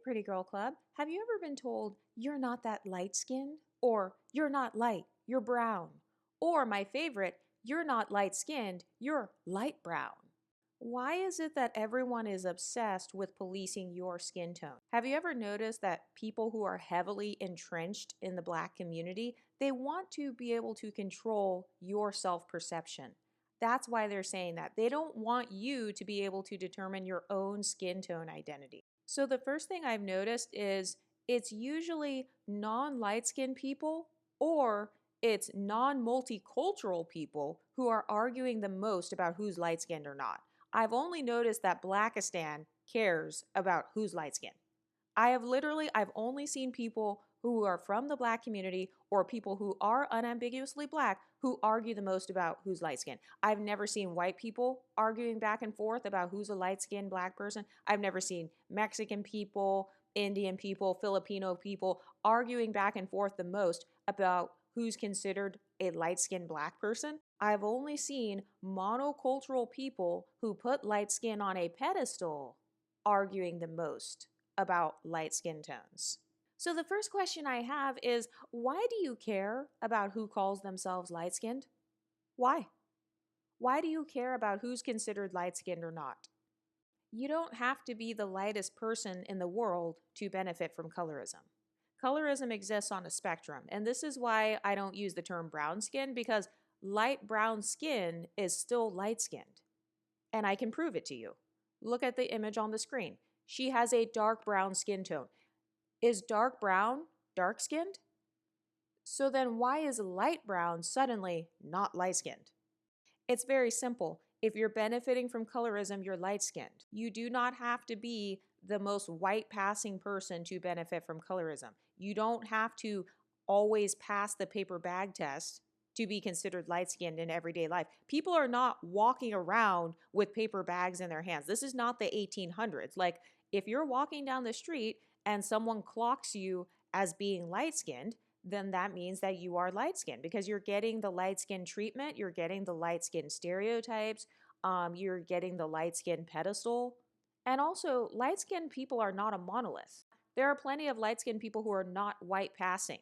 Pretty Girl Club. Have you ever been told you're not that light-skinned? Or you're not light, you're brown? Or my favorite, you're not light-skinned, you're light brown. Why is it that everyone is obsessed with policing your skin tone? Have you ever noticed that people who are heavily entrenched in the Black community, they want to be able to control your self-perception? That's why they're saying that. They don't want you to be able to determine your own skin tone identity. So the first thing I've noticed is it's usually non-light skinned people or it's non-multicultural people who are arguing the most about who's light skinned or not. I've only noticed that Blackistan cares about who's light skinned. I've only seen people who are from the Black community or people who are unambiguously Black who argue the most about who's light skinned. I've never seen white people arguing back and forth about who's a light skinned Black person. I've never seen Mexican people, Indian people, Filipino people arguing back and forth the most about who's considered a light skinned Black person. I've only seen monocultural people who put light skin on a pedestal arguing the most about light skin tones. So the first question I have is, why do you care about who calls themselves light skinned? Why? Why do you care about who's considered light skinned or not? You don't have to be the lightest person in the world to benefit from colorism. Colorism exists on a spectrum, and this is why I don't use the term brown skin, because light brown skin is still light skinned. And I can prove it to you. Look at the image on the screen. She has a dark brown skin tone. Is dark brown dark skinned? So then why is light brown suddenly not light skinned? It's very simple. If you're benefiting from colorism, you're light skinned. You do not have to be the most white passing person to benefit from colorism. You don't have to always pass the paper bag test to be considered light skinned in everyday life. People are not walking around with paper bags in their hands. This is not the 1800s. Like, if you're walking down the street and someone clocks you as being light skinned, then that means that you are light skinned because you're getting the light skin treatment, you're getting the light skin stereotypes, you're getting the light skin pedestal. And also, light skinned people are not a monolith. There are plenty of light skinned people who are not white passing.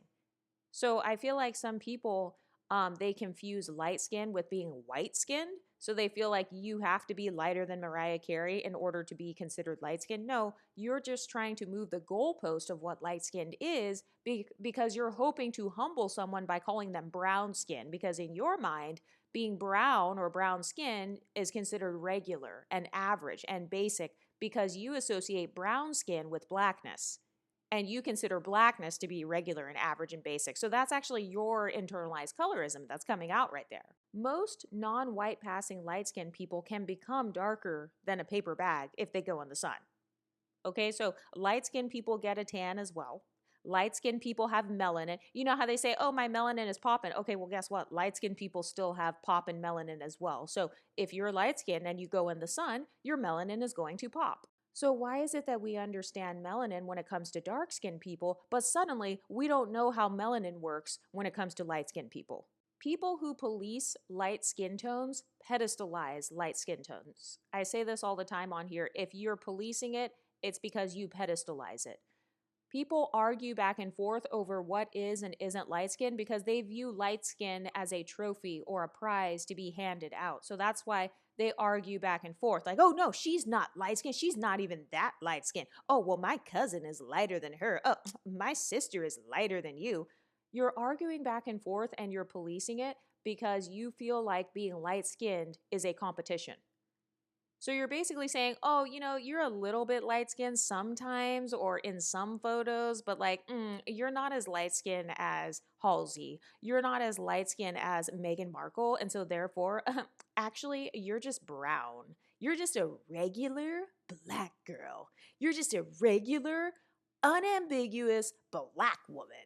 So I feel like some people, they confuse light skin with being white skinned. So they feel like you have to be lighter than Mariah Carey in order to be considered light skinned. No, you're just trying to move the goalpost of what light skinned is because you're hoping to humble someone by calling them brown skin. Because in your mind, being brown or brown skin is considered regular and average and basic because you associate brown skin with Blackness. And you consider Blackness to be regular and average and basic. So that's actually your internalized colorism that's coming out right there. Most non-white passing light-skinned people can become darker than a paper bag if they go in the sun. Okay, so light-skinned people get a tan as well. Light-skinned people have melanin. You know how they say, oh, my melanin is popping. Okay, well, guess what? Light-skinned people still have poppin' melanin as well. So if you're light-skinned and you go in the sun, your melanin is going to pop. So why is it that we understand melanin when it comes to dark-skinned people, but suddenly we don't know how melanin works when it comes to light-skinned people? People who police light skin tones pedestalize light skin tones. I say this all the time on here. If you're policing it, it's because you pedestalize it. People argue back and forth over what is and isn't light skin because they view light skin as a trophy or a prize to be handed out. So that's why they argue back and forth like, oh no, she's not light skin. She's not even that light skin. Oh, well, my cousin is lighter than her. Oh, my sister is lighter than you. You're arguing back and forth and you're policing it because you feel like being light skinned is a competition. So you're basically saying, oh, you're a little bit light-skinned sometimes or in some photos, but like, you're not as light-skinned as Halsey. You're not as light-skinned as Meghan Markle. And so therefore, actually, you're just brown. You're just a regular Black girl. You're just a regular, unambiguous Black woman.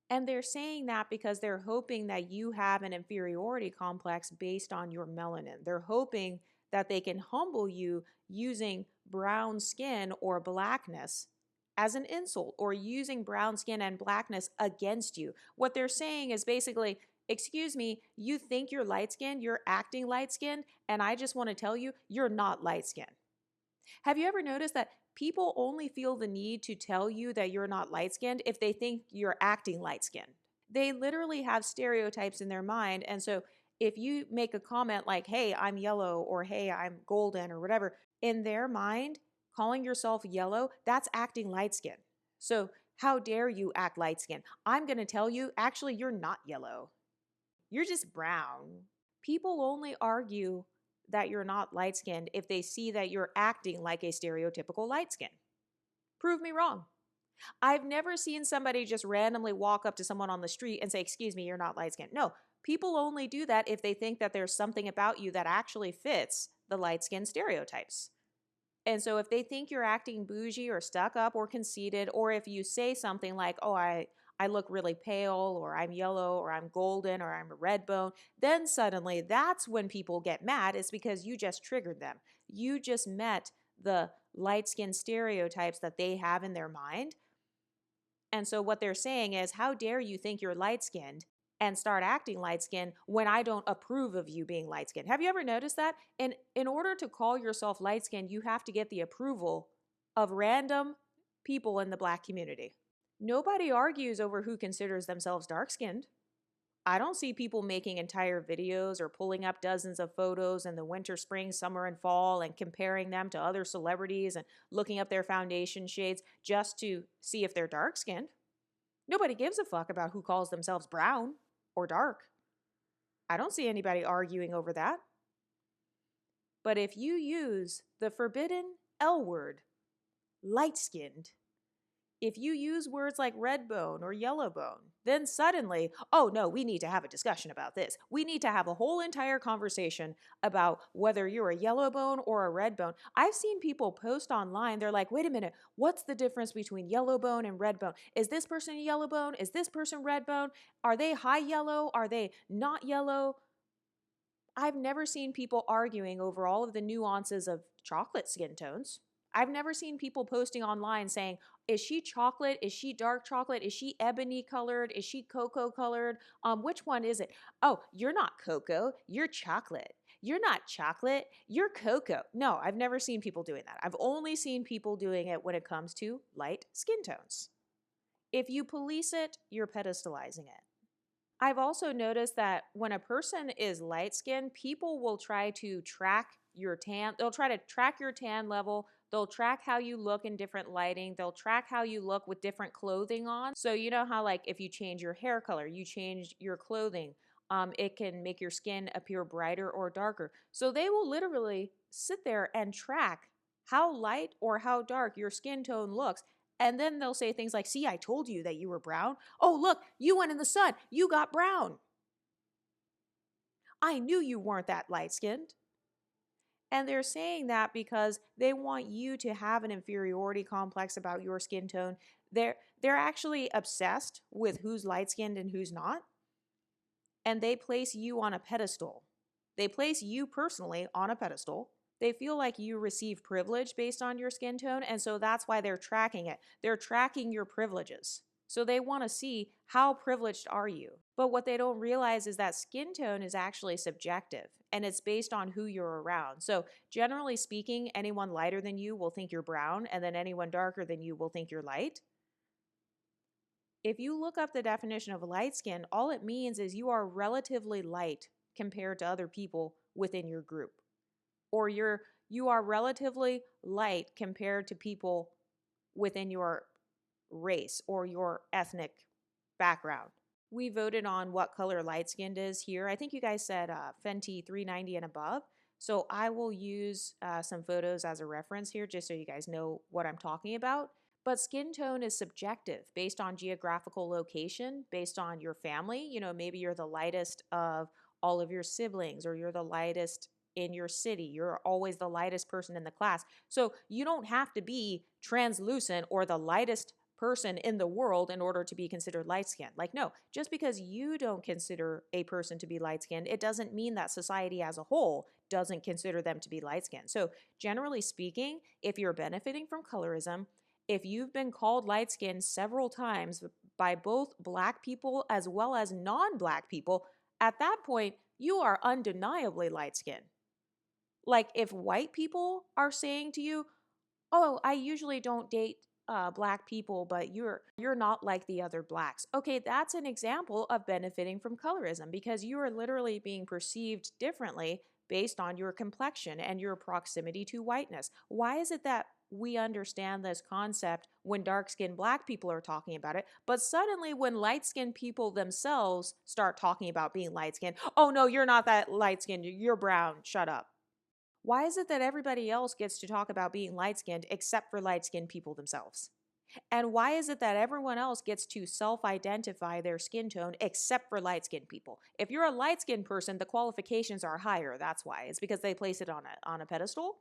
And they're saying that because they're hoping that you have an inferiority complex based on your melanin. They're hoping that they can humble you using brown skin or Blackness as an insult or using brown skin and Blackness against you. What they're saying is basically, excuse me, you think you're light-skinned, you're acting light-skinned, and I just want to tell you, you're not light-skinned. Have you ever noticed that people only feel the need to tell you that you're not light-skinned if they think you're acting light-skinned. They literally have stereotypes in their mind. And so if you make a comment like, hey, I'm yellow, or hey, I'm golden, or whatever, in their mind, calling yourself yellow, that's acting light-skinned. So how dare you act light-skinned? I'm going to tell you, actually, you're not yellow. You're just brown. People only argue that you're not light-skinned if they see that you're acting like a stereotypical light-skin. Prove me wrong. I've never seen somebody just randomly walk up to someone on the street and say, excuse me, you're not light-skinned. No, people only do that if they think that there's something about you that actually fits the light-skin stereotypes. And so if they think you're acting bougie or stuck up or conceited, or if you say something like, oh, I look really pale, or I'm yellow, or I'm golden, or I'm a red bone, then suddenly that's when people get mad. It's because you just triggered them. You just met the light skin stereotypes that they have in their mind. And so what they're saying is, how dare you think you're light skinned and start acting light skinned when I don't approve of you being light skinned? Have you ever noticed that? And in order to call yourself light skinned, you have to get the approval of random people in the Black community. Nobody argues over who considers themselves dark skinned. I don't see people making entire videos or pulling up dozens of photos in the winter, spring, summer, and fall and comparing them to other celebrities and looking up their foundation shades just to see if they're dark skinned. Nobody gives a fuck about who calls themselves brown or dark. I don't see anybody arguing over that. But if you use the forbidden L word, light skinned, if you use words like red bone or yellow bone, then suddenly, oh no, we need to have a discussion about this. We need to have a whole entire conversation about whether you're a yellow bone or a red bone. I've seen people post online, they're like, wait a minute, what's the difference between yellow bone and red bone? Is this person yellow bone? Is this person red bone? Are they high yellow? Are they not yellow? I've never seen people arguing over all of the nuances of chocolate skin tones. I've never seen people posting online saying, is she chocolate? Is she dark chocolate? Is she ebony colored? Is she cocoa colored? Which one is it? Oh, you're not cocoa, you're chocolate. You're not chocolate, you're cocoa. No, I've never seen people doing that. I've only seen people doing it when it comes to light skin tones. If you police it, you're pedestalizing it. I've also noticed that when a person is light skinned, people will try to track your tan. They'll try to track your tan level. They'll track how you look in different lighting. They'll track how you look with different clothing on. So you know how like if you change your hair color, you change your clothing, it can make your skin appear brighter or darker. So they will literally sit there and track how light or how dark your skin tone looks. And then they'll say things like, see, I told you that you were brown. Oh, look, you went in the sun. You got brown. I knew you weren't that light skinned. And they're saying that because they want you to have an inferiority complex about your skin tone. They're actually obsessed with who's light skinned and who's not. And they place you on a pedestal. They place you personally on a pedestal. They feel like you receive privilege based on your skin tone, and so that's why they're tracking it. They're tracking your privileges. So they want to see how privileged are you. But what they don't realize is that skin tone is actually subjective, and it's based on who you're around. So generally speaking, anyone lighter than you will think you're brown, and then anyone darker than you will think you're light. If you look up the definition of light skin, all it means is you are relatively light compared to other people within your group. Or you are relatively light compared to people within your race or your ethnic background. We voted on what color light skinned is here. I think you guys said Fenty 390 and above. So I will use some photos as a reference here just so you guys know what I'm talking about. But skin tone is subjective based on geographical location, based on your family. You know, maybe you're the lightest of all of your siblings, or you're the lightest in your city. You're always the lightest person in the class. So you don't have to be translucent or the lightest person in the world in order to be considered light-skinned. Like, no, just because you don't consider a person to be light-skinned, it doesn't mean that society as a whole doesn't consider them to be light-skinned. So generally speaking, if you're benefiting from colorism, if you've been called light-skinned several times by both Black people as well as non-Black people, at that point, you are undeniably light-skinned. Like if white people are saying to you, oh, I usually don't date black people, but you're not like the other blacks. Okay, that's an example of benefiting from colorism because you are literally being perceived differently based on your complexion and your proximity to whiteness. Why is it that we understand this concept when dark-skinned black people are talking about it, but suddenly when light-skinned people themselves start talking about being light-skinned, oh no, you're not that light-skinned, you're brown, shut up. Why is it that everybody else gets to talk about being light skinned except for light skinned people themselves? And why is it that everyone else gets to self identify their skin tone except for light skinned people? If you're a light skinned person, the qualifications are higher. That's why. It's because they place it on a pedestal.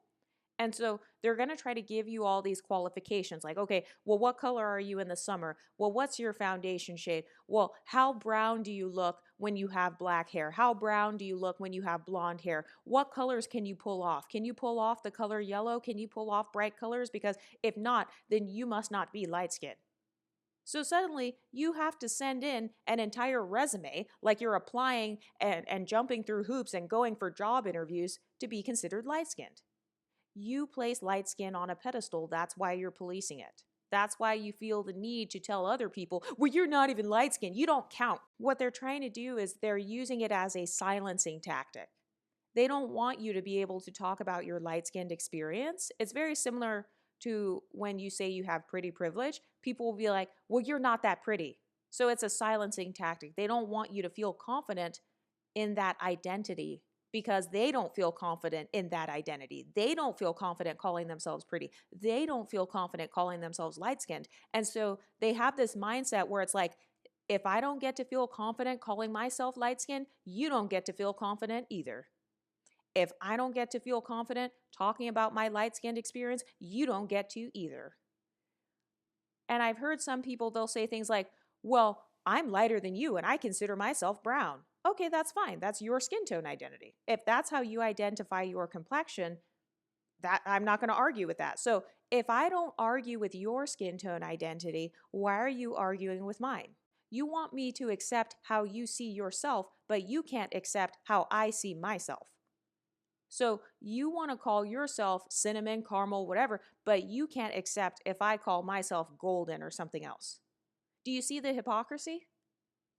And so they're going to try to give you all these qualifications like, okay, well, what color are you in the summer? Well, what's your foundation shade? Well, how brown do you look when you have black hair? How brown do you look when you have blonde hair? What colors can you pull off? Can you pull off the color yellow? Can you pull off bright colors? Because if not, then you must not be light skinned. So suddenly you have to send in an entire resume like you're applying and jumping through hoops and going for job interviews to be considered light skinned. You place light skin on a pedestal. That's why you're policing it. That's why you feel the need to tell other people, well, you're not even light skinned. You don't count. What they're trying to do is they're using it as a silencing tactic. They don't want you to be able to talk about your light skinned experience. It's very similar to when you say you have pretty privilege. People will be like, well, you're not that pretty. So it's a silencing tactic. They don't want you to feel confident in that identity because they don't feel confident in that identity. They don't feel confident calling themselves pretty. They don't feel confident calling themselves light-skinned. And so they have this mindset where it's like, if I don't get to feel confident calling myself light-skinned, you don't get to feel confident either. If I don't get to feel confident talking about my light-skinned experience, you don't get to either. And I've heard some people, they'll say things like, well, I'm lighter than you and I consider myself brown. Okay, that's fine. That's your skin tone identity. If that's how you identify your complexion, that I'm not going to argue with that. So if I don't argue with your skin tone identity, why are you arguing with mine? You want me to accept how you see yourself, but you can't accept how I see myself. So you want to call yourself cinnamon, caramel, whatever, but you can't accept if I call myself golden or something else. Do you see the hypocrisy?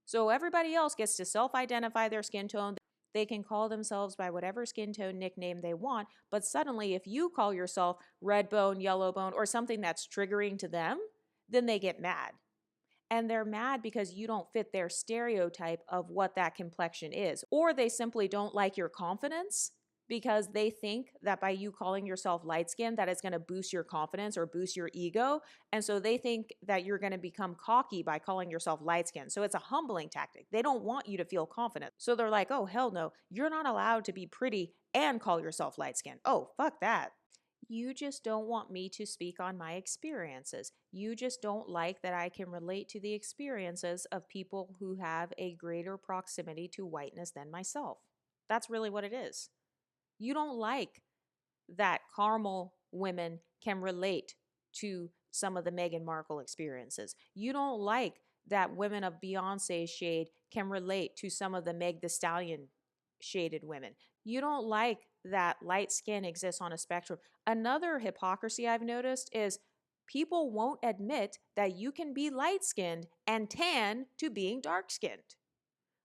So everybody else gets to self-identify their skin tone. They can call themselves by whatever skin tone nickname they want, but suddenly if you call yourself red bone, yellow bone, or something that's triggering to them, then they get mad. And they're mad because you don't fit their stereotype of what that complexion is. Or they simply don't like your confidence because they think that by you calling yourself light-skinned that it's going to boost your confidence or boost your ego. And so they think that you're going to become cocky by calling yourself light-skinned. So it's a humbling tactic. They don't want you to feel confident. So they're like, oh, hell no, you're not allowed to be pretty and call yourself light-skinned. Oh, fuck that. You just don't want me to speak on my experiences. You just don't like that I can relate to the experiences of people who have a greater proximity to whiteness than myself. That's really what it is. You don't like that caramel women can relate to some of the Meghan Markle experiences. You don't like that women of Beyonce's shade can relate to some of the Meg Thee Stallion shaded women. You don't like that light skin exists on a spectrum. Another hypocrisy I've noticed is people won't admit that you can be light skinned and tan to being dark skinned.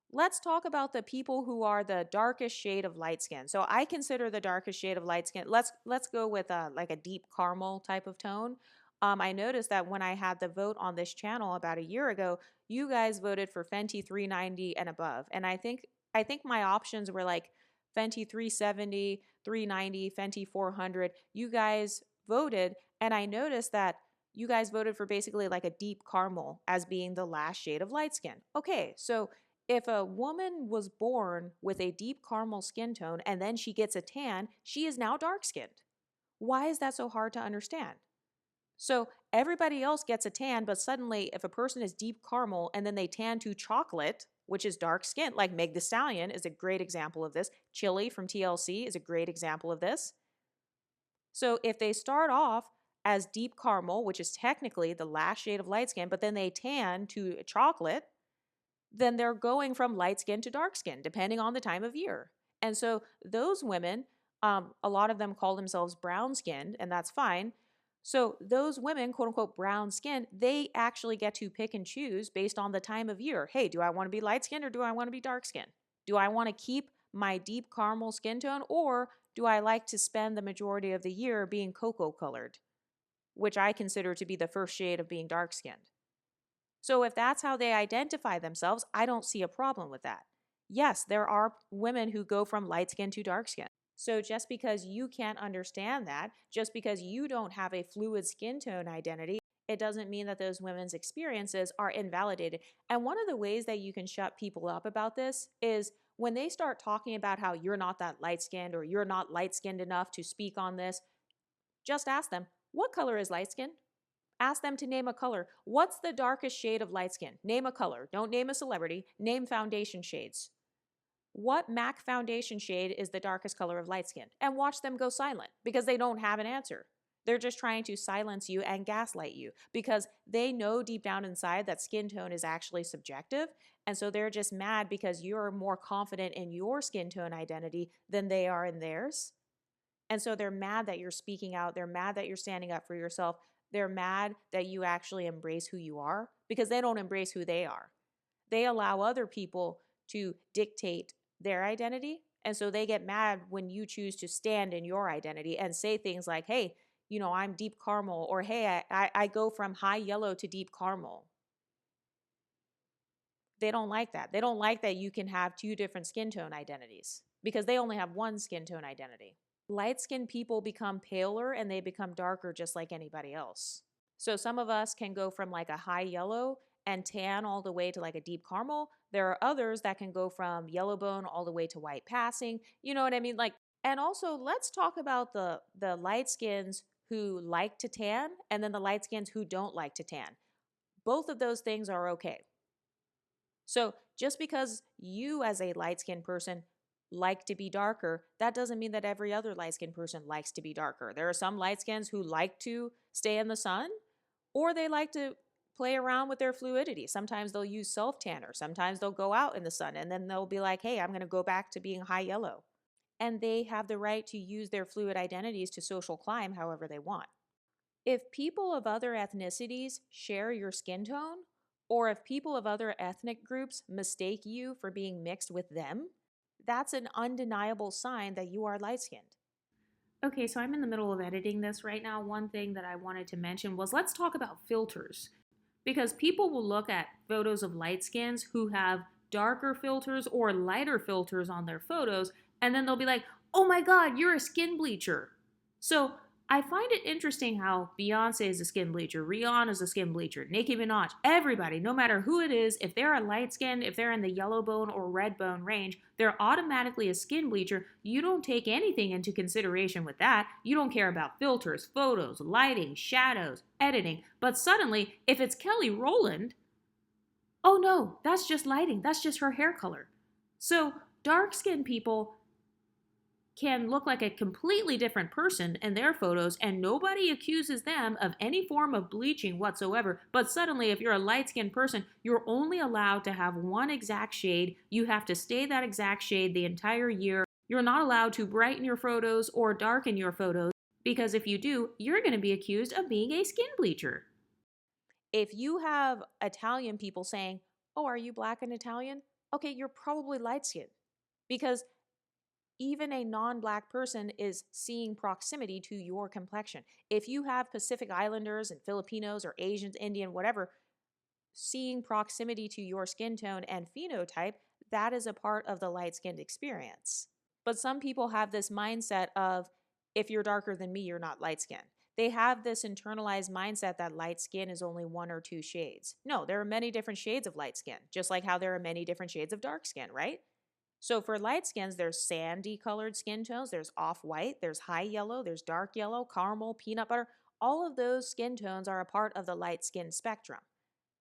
Let's talk about the people who are the darkest shade of light skin. So I consider the darkest shade of light skin. Let's go with like a deep caramel type of tone. I noticed that when I had the vote on this channel about a year ago, you guys voted for Fenty 390 and above, and I think my options were like Fenty 370, 390, Fenty 400. You guys voted, and I noticed that you guys voted for basically like a deep caramel as being the last shade of light skin. Okay, so if a woman was born with a deep caramel skin tone and then she gets a tan, she is now dark skinned. Why is that so hard to understand? So everybody else gets a tan, but suddenly if a person is deep caramel and then they tan to chocolate, which is dark skin, like Meg Thee Stallion is a great example of this. Chili from TLC is a great example of this. So if they start off as deep caramel, which is technically the last shade of light skin, but then they tan to chocolate, then they're going from light skin to dark skin, depending on the time of year. And so those women, a lot of them call themselves brown skinned, and that's fine. So those women, quote unquote, brown skin, they actually get to pick and choose based on the time of year. Hey, do I want to be light skinned or do I want to be dark skinned? Do I want to keep my deep caramel skin tone or do I like to spend the majority of the year being cocoa colored, which I consider to be the first shade of being dark skinned? So if that's how they identify themselves, I don't see a problem with that. Yes, there are women who go from light skin to dark skin. So just because you can't understand that, just because you don't have a fluid skin tone identity, it doesn't mean that those women's experiences are invalidated. And one of the ways that you can shut people up about this is when they start talking about how you're not that light skinned or you're not light skinned enough to speak on this, just ask them, what color is light skin? Ask them to name a color. What's the darkest shade of light skin? Name a color. Don't name a celebrity. Name foundation shades. What MAC foundation shade is the darkest color of light skin? And watch them go silent because they don't have an answer. They're just trying to silence you and gaslight you because they know deep down inside that skin tone is actually subjective. And so they're just mad because you're more confident in your skin tone identity than they are in theirs. And so they're mad that you're speaking out. They're mad that you're standing up for yourself. They're mad that you actually embrace who you are because they don't embrace who they are. They allow other people to dictate their identity. And so they get mad when you choose to stand in your identity and say things like, hey, I'm deep caramel, or hey, I go from high yellow to deep caramel. They don't like that. They don't like that you can have two different skin tone identities because they only have one skin tone identity. Light-skinned people become paler and they become darker just like anybody else. So some of us can go from like a high yellow and tan all the way to like a deep caramel. There are others that can go from yellow bone all the way to white passing. You know what I mean? And also let's talk about the light skins who like to tan and then the light skins who don't like to tan. Both of those things are okay. So just because you as a light-skinned person like to be darker, that doesn't mean that every other light-skinned person likes to be darker. There are some light-skins who like to stay in the sun, or they like to play around with their fluidity. Sometimes they'll use self-tanner. Sometimes they'll go out in the sun, and then they'll be like, hey, I'm going to go back to being high yellow. And they have the right to use their fluid identities to social climb however they want. If people of other ethnicities share your skin tone, or if people of other ethnic groups mistake you for being mixed with them, that's an undeniable sign that you are light-skinned. Okay, so I'm in the middle of editing this right now. One thing that I wanted to mention was let's talk about filters. Because people will look at photos of light skins who have darker filters or lighter filters on their photos, and then they'll be like, oh my God, you're a skin bleacher. So I find it interesting how Beyonce is a skin bleacher, Rihanna is a skin bleacher, Nicki Minaj, everybody, no matter who it is, if they're a light skin, if they're in the yellow bone or red bone range, they're automatically a skin bleacher. You don't take anything into consideration with that. You don't care about filters, photos, lighting, shadows, editing. But suddenly, if it's Kelly Rowland, oh no, that's just lighting. That's just her hair color. So dark skinned people can look like a completely different person in their photos and nobody accuses them of any form of bleaching whatsoever. But suddenly, if you're a light-skinned person, you're only allowed to have one exact shade. You have to stay that exact shade the entire year. You're not allowed to brighten your photos or darken your photos because if you do, you're going to be accused of being a skin bleacher. If you have Italian people saying, oh, are you black and Italian? Okay, you're probably light-skinned because even a non-black person is seeing proximity to your complexion. If you have Pacific Islanders and Filipinos or Asians, Indian, whatever, seeing proximity to your skin tone and phenotype, that is a part of the light-skinned experience. But some people have this mindset of, if you're darker than me, you're not light-skinned. They have this internalized mindset that light skin is only one or two shades. No, there are many different shades of light skin, just like how there are many different shades of dark skin, right? So for light skins, there's sandy colored skin tones, there's off-white, there's high yellow, there's dark yellow, caramel, peanut butter. All of those skin tones are a part of the light skin spectrum.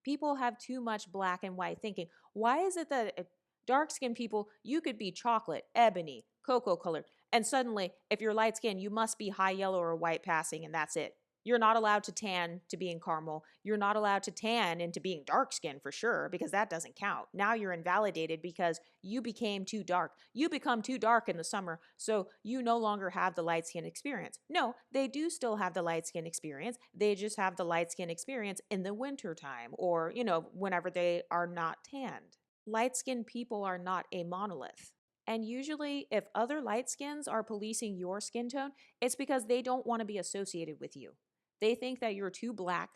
People have too much black and white thinking. Why is it that dark skinned people, you could be chocolate, ebony, cocoa colored, and suddenly if you're light skinned, you must be high yellow or white passing and that's it. You're not allowed to tan to being caramel. You're not allowed to tan into being dark skinned for sure, because that doesn't count. Now you're invalidated because you became too dark. You become too dark in the summer, so you no longer have the light skin experience. No, they do still have the light skin experience. They just have the light skin experience in the wintertime or, whenever they are not tanned. Light skinned people are not a monolith. And usually, if other light skins are policing your skin tone, it's because they don't want to be associated with you. They think that you're too black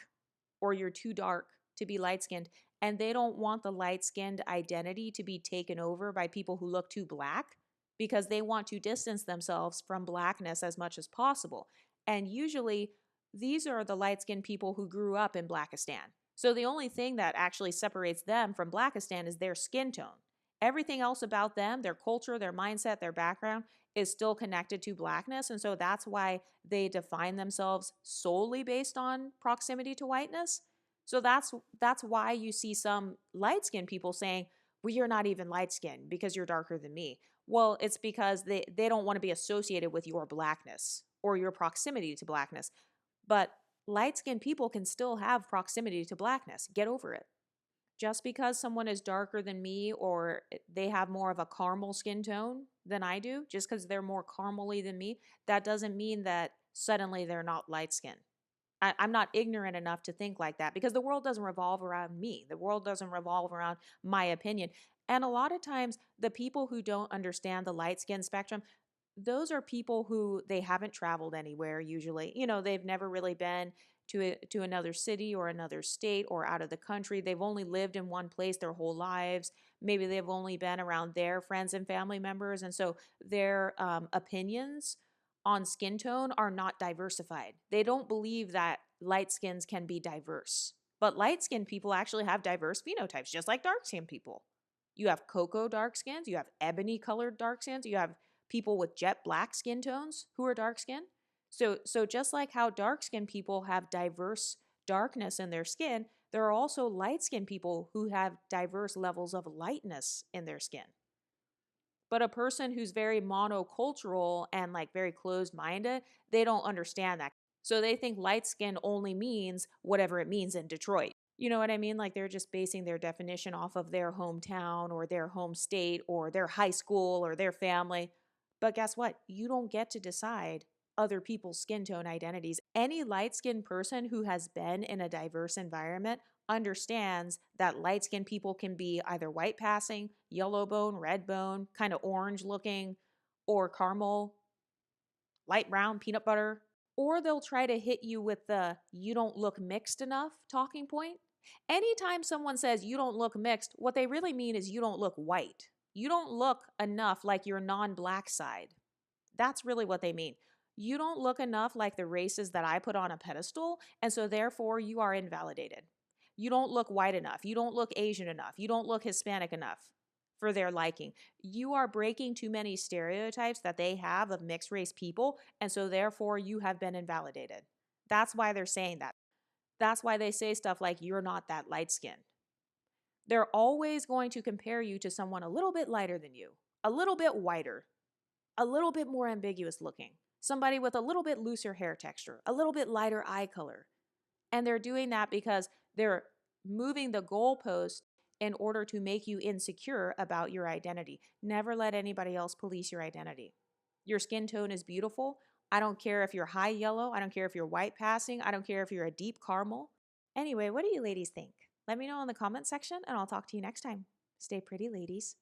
or you're too dark to be light skinned, and they don't want the light skinned identity to be taken over by people who look too black because they want to distance themselves from blackness as much as possible. And usually, these are the light skinned people who grew up in Blackistan. So the only thing that actually separates them from Blackistan is their skin tone. Everything else about them, their culture, their mindset, their background, is still connected to blackness. And so that's why they define themselves solely based on proximity to whiteness. So that's why you see some light-skinned people saying, well, you're not even light-skinned because you're darker than me. Well, it's because they don't want to be associated with your blackness or your proximity to blackness. But light-skinned people can still have proximity to blackness. Get over it. Just because someone is darker than me or they have more of a caramel skin tone than I do, just because they're more caramely than me, that doesn't mean that suddenly they're not light skinned. I'm not ignorant enough to think like that because the world doesn't revolve around me. The world doesn't revolve around my opinion. And a lot of times, the people who don't understand the light skin spectrum, those are people who they haven't traveled anywhere usually. They've never really been to another city or another state or out of the country. They've only lived in one place their whole lives. Maybe they've only been around their friends and family members. And so their opinions on skin tone are not diversified. They don't believe that light skins can be diverse. But light skinned people actually have diverse phenotypes, just like dark skinned people. You have cocoa dark skins, you have ebony colored dark skins, you have people with jet black skin tones who are dark skinned. So just like how dark skinned people have diverse darkness in their skin, there are also light skinned people who have diverse levels of lightness in their skin. But a person who's very monocultural and like very closed minded, they don't understand that. So they think light skin only means whatever it means in Detroit. You know what I mean? Like they're just basing their definition off of their hometown or their home state or their high school or their family. But guess what? You don't get to decide other people's skin tone identities. Any light skinned person who has been in a diverse environment understands that light skinned people can be either white passing, yellow bone, red bone, kind of orange looking, or caramel, light brown, peanut butter. Or they'll try to hit you with the you don't look mixed enough talking point. Anytime someone says you don't look mixed, what they really mean is you don't look white. You don't look enough like your non-black side. That's really what they mean. You don't look enough like the races that I put on a pedestal, and so therefore you are invalidated. You don't look white enough. You don't look Asian enough. You don't look Hispanic enough for their liking. You are breaking too many stereotypes that they have of mixed race people, and so therefore you have been invalidated. That's why they're saying that. That's why they say stuff like, you're not that light skinned. They're always going to compare you to someone a little bit lighter than you, a little bit whiter, a little bit more ambiguous looking, somebody with a little bit looser hair texture, a little bit lighter eye color. And they're doing that because they're moving the goalpost in order to make you insecure about your identity. Never let anybody else police your identity. Your skin tone is beautiful. I don't care if you're high yellow. I don't care if you're white passing. I don't care if you're a deep caramel. Anyway, what do you ladies think? Let me know in the comment section and I'll talk to you next time. Stay pretty, ladies.